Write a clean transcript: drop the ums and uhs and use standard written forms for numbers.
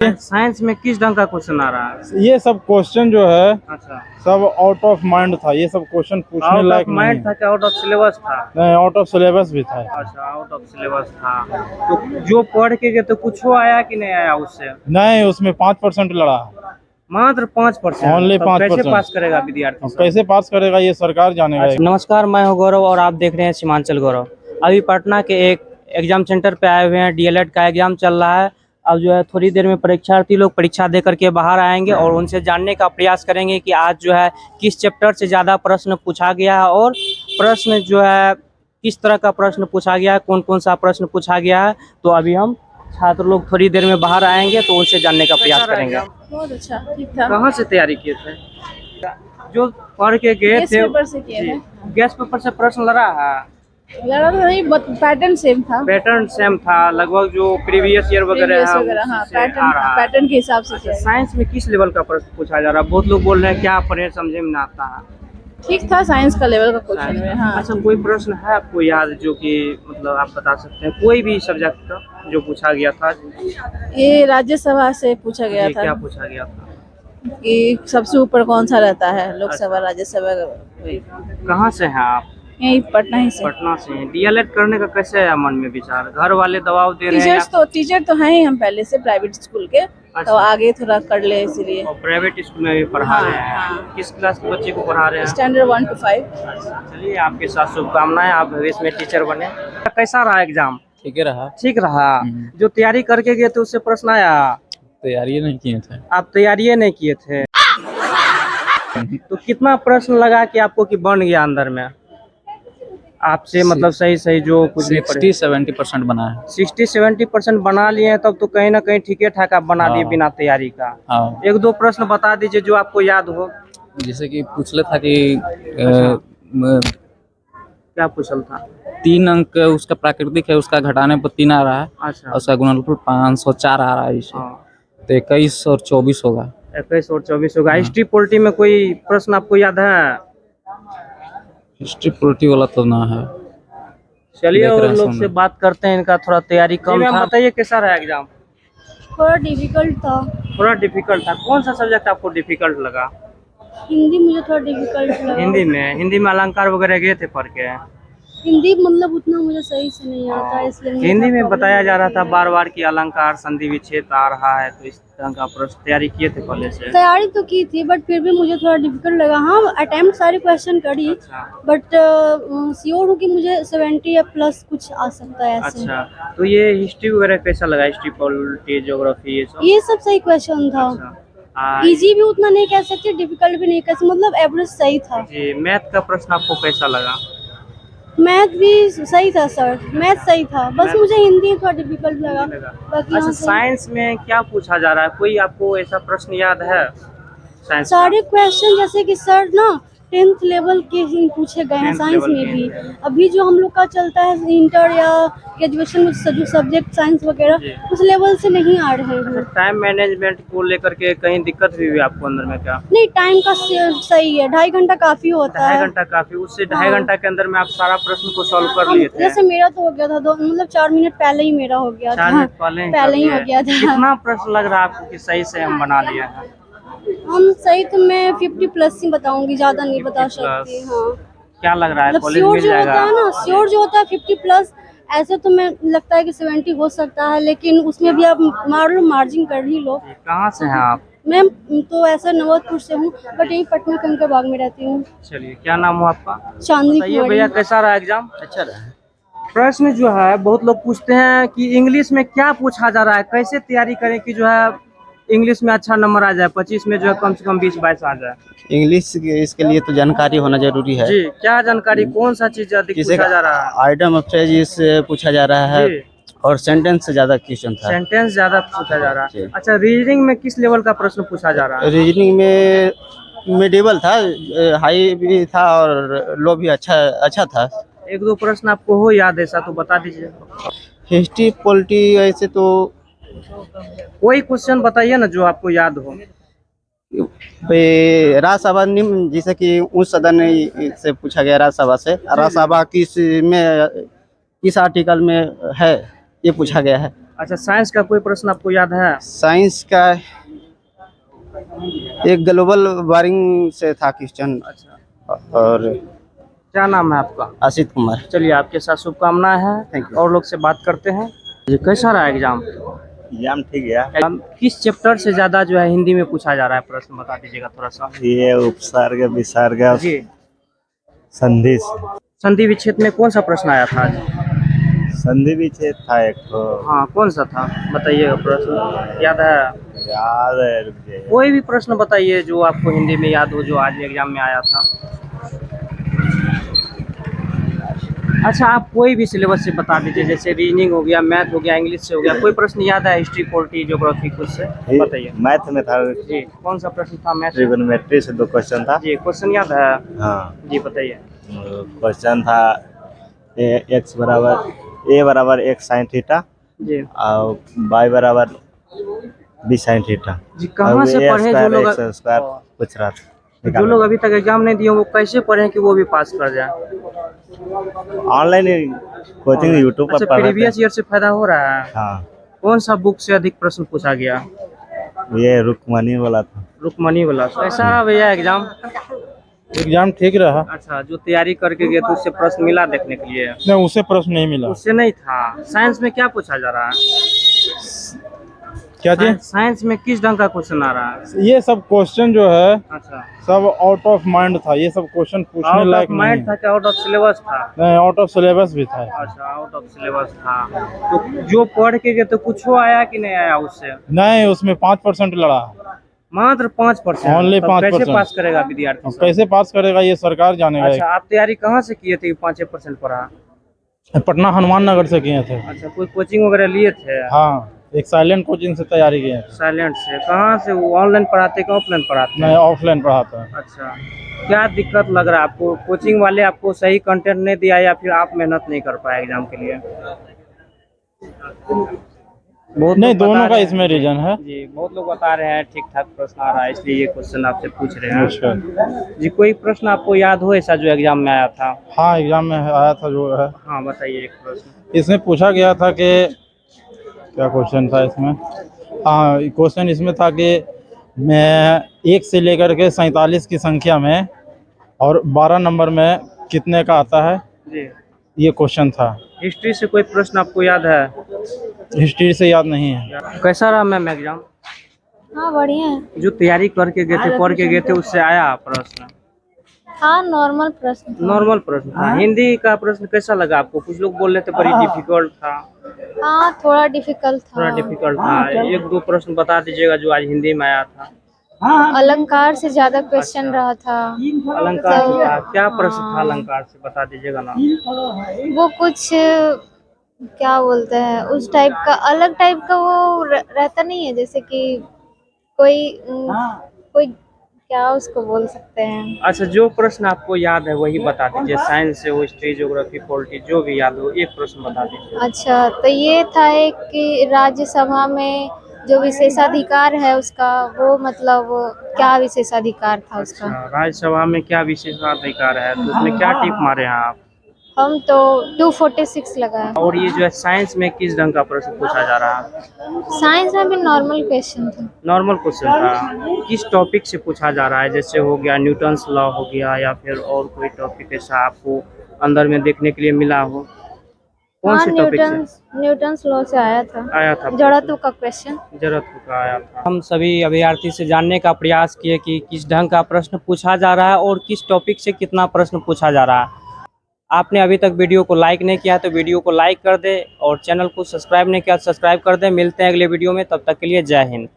Science में किस ढंग का क्वेश्चन आ रहा है? ये सब क्वेश्चन जो है अच्छा, सब आउट ऑफ माइंड था। ये सब क्वेश्चन पूछने आउट लायक ऑफ नहीं माइंड था है। कि आउट ऑफ सिलेबस था? नहीं, आउट ऑफ सिलेबस भी था। अच्छा, आउट ऑफ सिलेबस था। तो जो पढ़ के गए तो कुछ आया कि नहीं आया उससे? नहीं, उसमें 5% लड़ा। मात्र 5%? ओनली तब कैसे 5%। पास करेगा विद्यार्थी अब सब? कैसे पास करेगा ये सरकार जानेगा। अच्छा, नमस्कार, मैं हूं गौरव और आप देख रहे हैं सीमांचल गौरव। अभी पटना के एक एग्जाम सेंटर पे आए हुए हैं। डीएलएड का एग्जाम चल रहा है। अब जो है थोड़ी देर में परीक्षार्थी लोग परीक्षा दे करके बाहर आएंगे और उनसे जानने का प्रयास करेंगे कि आज जो है किस चैप्टर से ज़्यादा प्रश्न पूछा गया है और प्रश्न जो है किस तरह का प्रश्न पूछा गया है, कौन कौन सा प्रश्न पूछा गया है। तो अभी हम छात्र लोग थोड़ी देर में बाहर आएंगे तो उनसे जानने का प्रयास करेंगे। बहुत अच्छा, ठीक था। कहाँ से तैयारी किए थे? जो पढ़ के गए गेस थे पेपर से किए थे। गैस पेपर से प्रश्न लड़ा है? लगा तो नहीं, पैटर्न सेम था। पैटर्न सेम था लगभग, जो प्रीवियस ईयर वगैरह है हाँ, उसी से आ रहा है। पैटर्न के हिसाब से अच्छा, किया गया। साइंस में किस लेवल का प्रश्न पूछा जा रहा है? बहुत लोग बोल रहे हैं क्या पढ़े समझे में ना आता है। ठीक था, साइंस का लेवल का क्वेश्चन है। हाँ, अच्छा, कोई प्रश्न है आपको याद जो कि मतलब आप बता सकते हैं, कोई भी सब्जेक्ट का जो पूछा गया था? ये राज्यसभा से पूछा गया जी, था क्या पूछा गया था? कि सबसे ऊपर कौन सा रहता है, लोकसभा राज्यसभा। कहाँ से हैं आप? यही पटना ही से। पटना से हैं। डीएलएड करने का कैसे है मन में विचार? घर वाले दबाव दे रहे हैं टीचर तो हैं ही हम पहले से प्राइवेट स्कूल के। अच्छा। तो आगे थोड़ा कर ले इसीलिए। और प्राइवेट स्कूल में भी पढ़ा हाँ, रहे हैं? हाँ। किस क्लास के बच्चे को पढ़ा रहे हैं? Standard 1 to 5। चलिए, आपके साथ शुभकामनाएं, आप भविष्य में टीचर बने। कैसा रहा एग्जाम? ठीक ही रहा। ठीक रहा। जो तैयारी करके गए थे उससे प्रश्न आया? तैयारी नहीं किए थे। आप तैयारी नहीं किए थे? तो कितना प्रश्न लगा कि आपको कि बन गया अंदर में आपसे, मतलब सही सही जो कुछ भी 60-70% बना है। 60-70% बना लिए हैं, तब तो कहीं ना कहीं ठीक ठाक आप बना दिए बिना तैयारी का। हाँ, एक दो प्रश्न बता दीजिए जो आपको याद हो। जैसे कि पूछले था कि क्या पूछल था? 3 अंक उसका प्राकृतिक है, उसका घटाने पर 3 आ रहा है। अच्छा। और उसका गुणनफल 504 आ रहा है इसे। हाँ। तो 21 और 24 होगा। 21 और 24 होगा। हिस्ट्री पॉलिटी में कोई प्रश्न आपको याद है? हिस्ट्री पॉलिटी वाला तो ना है। चलिए, देख और रहे हैं लोग से बात करते हैं, इनका थोड़ा तैयारी कम था। बताइए कैसा रहा एग्जाम? थोड़ा डिफिकल्ट था। थोड़ा डिफिकल्ट था? कौन सा सब्जेक्ट आपको डिफिकल्ट लगा? हिंदी मुझे थोड़ा डिफिकल्ट लगा। हिंदी में अलंकार वगैरह गए थे पढ़ के? हिंदी मतलब उतना मुझे सही से नहीं आता, इसलिए मुझे हिंदी थोड़ा में प्रॉब्लम बताया जा हो रहा रही था है। बार बार कि अलंकार संधि विच्छेद आ रहा है, तो इस तरह का प्रश्न तैयारी किए थे पहले से? तैयारी तो की थी बट फिर भी मुझे थोड़ा डिफिकल्ट लगा। हाँ, अटेम्प्ट सारे क्वेश्चन करी। अच्छा। बट श्योर हूँ कि मुझे 70 या प्लस कुछ आ सकता है ऐसे। अच्छा, तो ये हिस्ट्री वगैरह कैसा लगा? हिस्ट्री, पॉलिटी, ज्योग्राफी, ये सब सही क्वेश्चन था। अच्छा। इजी भी उतना नहीं कह सकते, डिफिकल्ट भी नहीं कह सकते, मतलब एवरेज सही था। जी, मैथ का प्रश्न आपको कैसा लगा? मैथ भी सही था सर, मैथ सही था, बस मुझे हिंदी थोड़ा डिफिकल्ट लगा। बाकी अच्छा, साइंस में क्या पूछा जा रहा है? कोई आपको ऐसा प्रश्न याद है साइंस का? सारे क्वेश्चन जैसे कि सर ना 10th लेवल के ही पूछे गए हैं 10th साइंस लेवल में के। भी। अभी जो हम लोग का चलता है इंटर या ग्रेजुएशन में जो सब्जेक्ट साइंस जी। वगैरह उस लेवल से नहीं आ रहे हैं। टाइम मैनेजमेंट को लेकर के कहीं दिक्कत हुई आपको अंदर में क्या? नहीं, टाइम का सही है, 2.5 घंटा काफी होता 2.5 है। घंटा काफी? उससे 2.5 हाँ। घंटा के अंदर में आप सारा प्रश्न को सॉल्व कर लिए थे? जैसे मेरा तो हो गया था, मतलब 4 मिनट पहले ही मेरा हो गया 4 था। मिनट पहले ही पहले ही कर हो गया लिए। था। कितना प्रश्न लग रहा है आपको कि सही से हम बना लिए हैं? हम सही तो मैं 50 प्लस ही बताऊंगी, ज्यादा नहीं बता 50 प्लस। सकती। हाँ, क्या लग रहा है मतलब कॉलेज श्योर मिल जो होता जाएगा? है ना, श्योर जो होता है 50 प्लस। ऐसे तो मैं लगता है कि 70 हो सकता है, लेकिन उसमें भी आप मार लो, मार्जिन कर ही लो। कहाँ से हैं आप? मैं तो ऐसा नवतपुर से हूँ, बट यही पटना कंकरबाग में रहती हूँ। चलिए, क्या नाम हो आपका? चांदनी बताइए कुमारी। भैया, कैसा रहा एग्जाम? अच्छा रहा। प्रश्न जो है बहुत लोग पूछते हैं कि इंग्लिश में क्या पूछा जा रहा है, कैसे तैयारी करें कि जो है इंग्लिश में अच्छा नंबर आ जाए, 25 में जो है कम से कम 20-22 आ जाए। इंग्लिश इसके लिए तो जानकारी होना जरूरी है। जी, क्या जानकारी, कौन सा चीज अधिक किसी पूछा जा रहा है? आइटम ऑफ फ्रेज पूछा जा रहा है जी। और सेंटेंस से ज्यादा क्वेश्चन था। सेंटेंस ज्यादा पूछा जा रहा है। जी। अच्छा, रीजनिंग में किस लेवल का प्रश्न पूछा जा रहा है? रीजनिंग में मिडिवल था, हाई भी था और लो भी अच्छा था। एक दो प्रश्न आपको हो याद ऐसा तो बता दीजिए। हिस्ट्री पॉलिटी ऐसे तो कोई क्वेश्चन बताइए ना जो आपको याद हो। राज्यसभा निम्न, जैसे कि उच्च सदन से पूछा गया राज्यसभा से, राज्यसभा किस आर्टिकल में है ये पूछा गया है। अच्छा, साइंस का कोई प्रश्न आपको याद है? साइंस का एक ग्लोबल वार्मिंग से था क्वेश्चन। अच्छा, और क्या नाम है आपका? आशित कुमार। चलिए, आपके साथ शुभकामनाएं हैं। Thank you. और लोग से बात करते हैं। ये कैसा रहा एग्जाम? एग्जाम ठीक गया। किस चैप्टर से ज्यादा जो है हिंदी में पूछा जा रहा है प्रश्न, बता दीजिएगा थोड़ा सा। ये उपसर्ग विसर्ग जी, संधि संधि विच्छेद में कौन सा प्रश्न आया था आज? संधि विच्छेद था एक तो। हाँ, कौन सा था बताइएगा, प्रश्न याद है? याद है, रुक जाइए। कोई भी प्रश्न बताइए जो आपको हिंदी में याद हो, जो आज एग्जाम में आया था। अच्छा, आप कोई भी सिलेबस से बता दीजिए, जैसे रीजनिंग हो गया, मैथ हो गया, इंग्लिश से हो गया। कोई प्रश्न याद है? हिस्ट्री, पॉलिटी, ज्योग्राफी, कुछ से बताइए। मैथ में था जी, कौन सा प्रश्न था मैथ? ट्रिगोनोमेट्री से 2 क्वेश्चन था। जी, क्वेश्चन याद है? हाँ, जी, बताइए। क्वेश्चन था x बराबर x sin थीटा जी और y बराबर b sin थीटा। जी, कहाँ से पढ़े जो लोग? स्क्वायर पूछ रहा था। जो लोग अभी तक एग्जाम नहीं दिए वो कैसे पढ़े कि वो भी पास कर जाए? ऑनलाइन कोचिंग यूट्यूब पर अच्छा, पढ़ रहे प्रीवियस थे। ईयर से फायदा हो रहा है। हाँ, कौन सा बुक से अधिक प्रश्न पूछा गया? ये रुक्मणी वाला था। रुक्मणी वाला। कैसा रहा भैया एग्जाम? एग्जाम ठीक रहा। अच्छा, जो तैयारी करके गए तो उससे प्रश्न मिला देखने के लिए? नहीं, उससे प्रश्न नहीं मिला। उससे नहीं था। साइंस में क्या पूछा जा रहा है? क्या जी? साइंस में किस ढंग का क्वेश्चन आ रहा है? ये सब क्वेश्चन जो है अच्छा, सब आउट ऑफ माइंड था। ये सब क्वेश्चन पूछने आउट लायक ऑफ नहीं माइंड था है। कि आउट ऑफ सिलेबस था? नहीं, आउट ऑफ सिलेबस भी था। अच्छा, आउट ऑफ सिलेबस था। तो जो पढ़ के गए तो कुछ आया कि नहीं आया उससे? नहीं, उसमें 5% लड़ा। मात्र 5%? Only 5%। कैसे पास करेगा विद्यार्थी अब सब? कैसे पास करेगा ये सरकार जानेगा। अच्छा, आप तैयारी कहाँ से किए थे? 5% पढ़ा? पटना हनुमान नगर से किए थे। अच्छा, कोई कोचिंग वगैरह लिए थे? हाँ, एक साइलेंट कोचिंग से तैयारी किए थे। साइलेंट से? कहाँ से? वो ऑनलाइन पढ़ाते कि ऑफलाइन पढ़ाते? मैं ऑफलाइन पढ़ाता हूँ। अच्छा, क्या दिक्कत लग रहा है आपको? कोचिंग वाले आपको सही कंटेंट नहीं दिया या फिर आप मेहनत नहीं कर पाए एग्जाम के लिए? बहुत नहीं, लोग बता दोनों का रहे इसमें रीजन है। जी, बहुत लोग बता रहे हैं ठीक ठाक प्रश्न आ रहा है, इसलिए ये क्वेश्चन आपसे पूछ रहे हैं। अच्छा। जी, कोई प्रश्न आपको याद हो ऐसा जो एग्जाम में आया था? हाँ, एग्जाम में आया था जो है। हाँ, बताइए एक प्रश्न। इसमें पूछा गया था कि क्या क्वेश्चन था इसमें। हाँ, क्वेश्चन इसमें था कि मैं 1 से लेकर के 47 की संख्या में और 12 नंबर में कितने का आता है, जी, ये क्वेश्चन था। हिस्ट्री से कोई प्रश्न आपको याद है? हिस्ट्री से याद नहीं है। कैसा रहा मैम एग्जाम? हाँ, बढ़िया है। जो तैयारी करके गए थे, पढ़ के गए थे, उससे आया प्रश्न? हाँ, नॉर्मल प्रश्न था। नॉर्मल प्रश्न था। हिंदी का प्रश्न कैसा लगा आपको? कुछ लोग बोल रहे थे बड़ी डिफिकल्ट था। हाँ, थोड़ा डिफिकल्ट था। थोड़ा डिफिकल्ट था। एक दो प्रश्न बता दीजिएगा जो आज हिंदी में आया था। अलंकार से ज्यादा क्वेश्चन रहा था। अलंकार से था? क्या प्रश्न था अलंकार से, बता दीजिएगा ना। वो कुछ क्या बोलते हैं उस टाइप का, अलग टाइप का वो रहता नहीं है, जैसे कि कोई क्या उसको बोल सकते हैं। अच्छा, जो प्रश्न आपको याद है वही बता दीजिए। साइंस से हो, हिस्ट्री, ज्योग्राफी, पॉलिटी, जो भी याद हो एक प्रश्न बता दीजिए। अच्छा, तो ये था एक कि राज्यसभा में जो विशेषाधिकार है उसका, वो मतलब क्या विशेषाधिकार था उसका? अच्छा, राज्यसभा में क्या विशेषाधिकार है, तो उसमें क्या टिक मारे हैं आप? हम तो 246 लगाए। और ये जो है साइंस में किस ढंग का प्रश्न पूछा जा रहा है? साइंस में भी नॉर्मल क्वेश्चन था। नॉर्मल क्वेश्चन था। किस टॉपिक से पूछा जा रहा है? जैसे हो गया न्यूटन्स लॉ हो गया, या फिर और कोई टॉपिक ऐसा आपको अंदर में देखने के लिए मिला हो? कौन हाँ, से टॉपिक से न्यूटन्स लॉ से आया था। आया था? जड़त्व का क्वेश्चन। जरूरत का आया था। हम सभी अभ्यर्थी से जानने का प्रयास किए कि किस ढंग का प्रश्न पूछा जा रहा है और किस टॉपिक से कितना प्रश्न पूछा जा रहा है। आपने अभी तक वीडियो को लाइक नहीं किया तो वीडियो को लाइक कर दे और चैनल को सब्सक्राइब नहीं किया तो सब्सक्राइब कर दे। मिलते हैं अगले वीडियो में, तब तक के लिए जय हिंद।